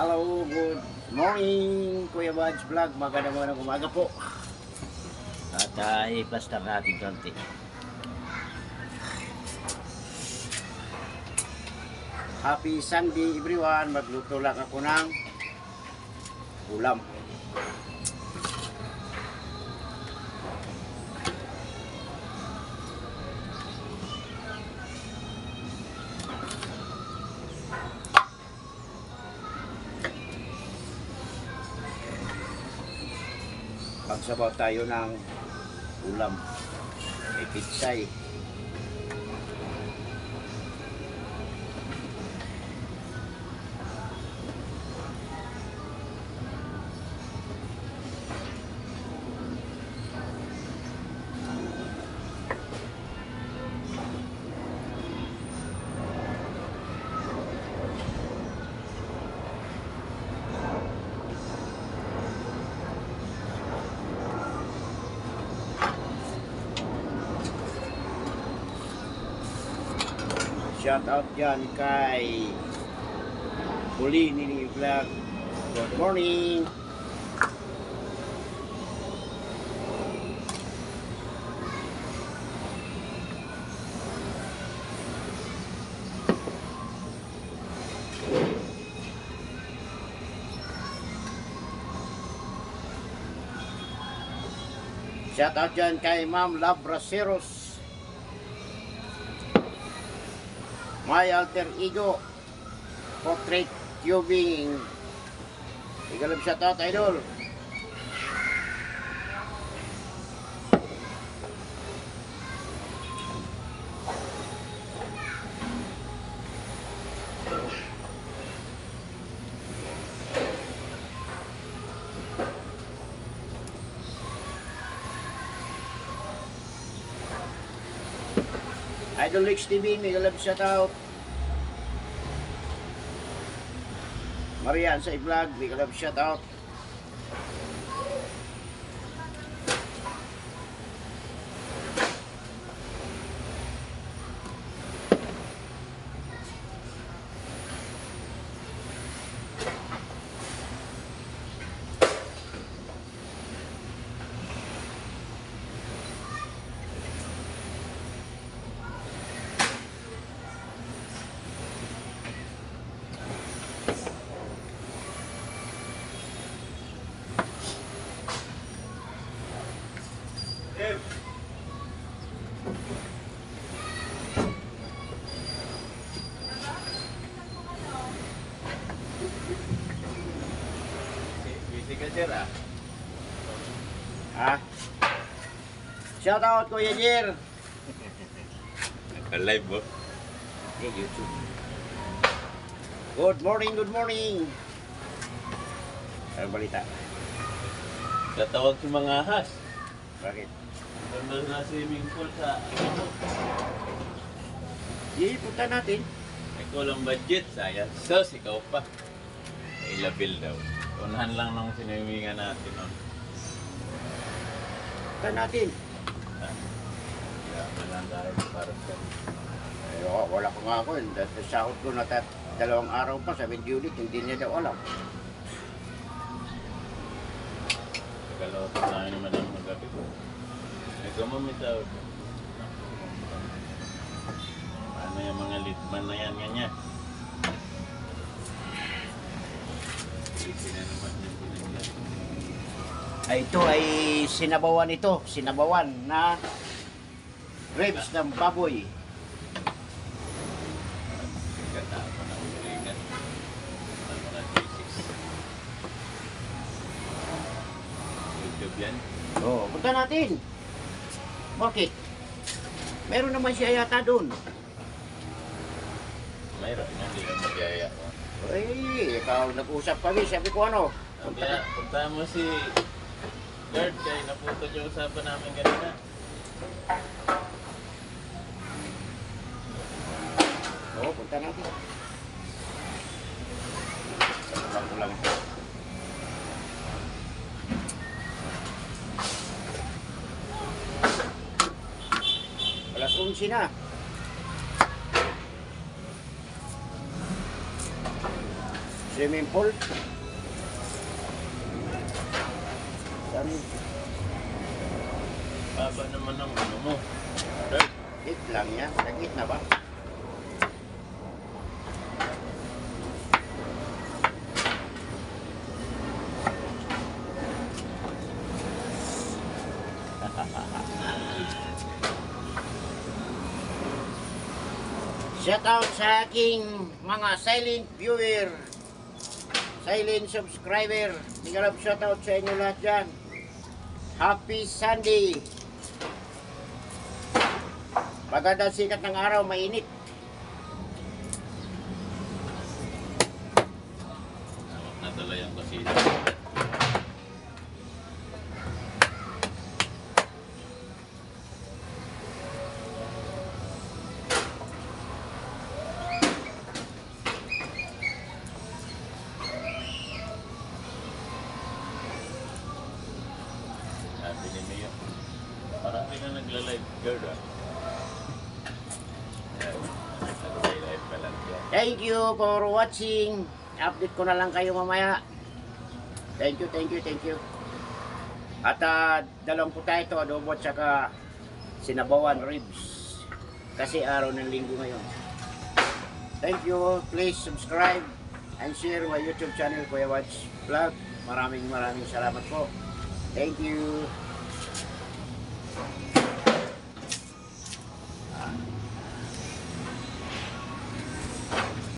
Hello, good morning, Kuya Budge Vlog. Magandang umaga po. At i-plaster natin konti. Happy Sunday everyone. Magluto lang ako ng ulam. Pagsabaw tayo ng ulam. May pitsay. Shout out dyan kay Bulini Vlog. Good morning. Shout out dyan kay Ma'am Labraceros. My alter ego portrait tubing. Igalab shout out idol. Idol Lex TV, igalab shout out. Marian sa i-vlog, big love shout out. Busy ka, sir, ah? Ha? Shout out Kuya Jer. Naka-live, bo? YouTube. Good morning, good morning. Ano balita? Tatawag si mga ahas. Bakit? Ganda na swimming pool sa... Di, punta natin. Ikaw lang budget, sayang. Sos, ikaw pa. May labil daw. Unahan lang ng sinimingan natin, no? Punta natin. Kaya lang dahil para sa... Ay, wala ko nga ako. Sahod ko na 2 araw pa sa video ulit. Hindi niya daw alam. Pagkaloto tayo naman ang magabi ko. Ikaw mamitawag. Ano yung mga litman na yan ganyan? Easy na naman yung pinagyan. Ay, ito ay sinabawan ito. Sinabawan na ribs ng baboy. Ganda ako na ulingan. Ang mga 36. YouTube yan. Oo, punta natin. Bakit? Meron naman siya yata doon. Mayroon yan, hindi lang magyaya ko. Ay, ikaw nag-usap kami. Sabi ko ano? Punta mo si Gerd kaya naputo yung usapan namin ganina. Oo, punta natin. Sabi ko lang ito. Alas 11 na. Swimming pool. Saan? Baba naman ang ano mo. Dirt. Hit lang yan. Nag-hit na ba? Shout out sa aking mga silent viewer, silent subscriber. Tingnan shout out sa inyo lahat dyan. Happy Sunday. Maganda sikat ng araw, mainit. Nadala yung kasi. Sabi ni Mio, parang hindi na nagla-live girl ah. Nagla-live pa lang siya. Thank you for watching. Update ko na lang kayo mamaya. Thank you, thank you, thank you. At dalawang puta ito, adobo at saka sinabawan ribs. Kasi araw ng linggo ngayon. Thank you. Please subscribe and share my YouTube channel, Kuya Watch Vlog. Maraming salamat po. Thank you.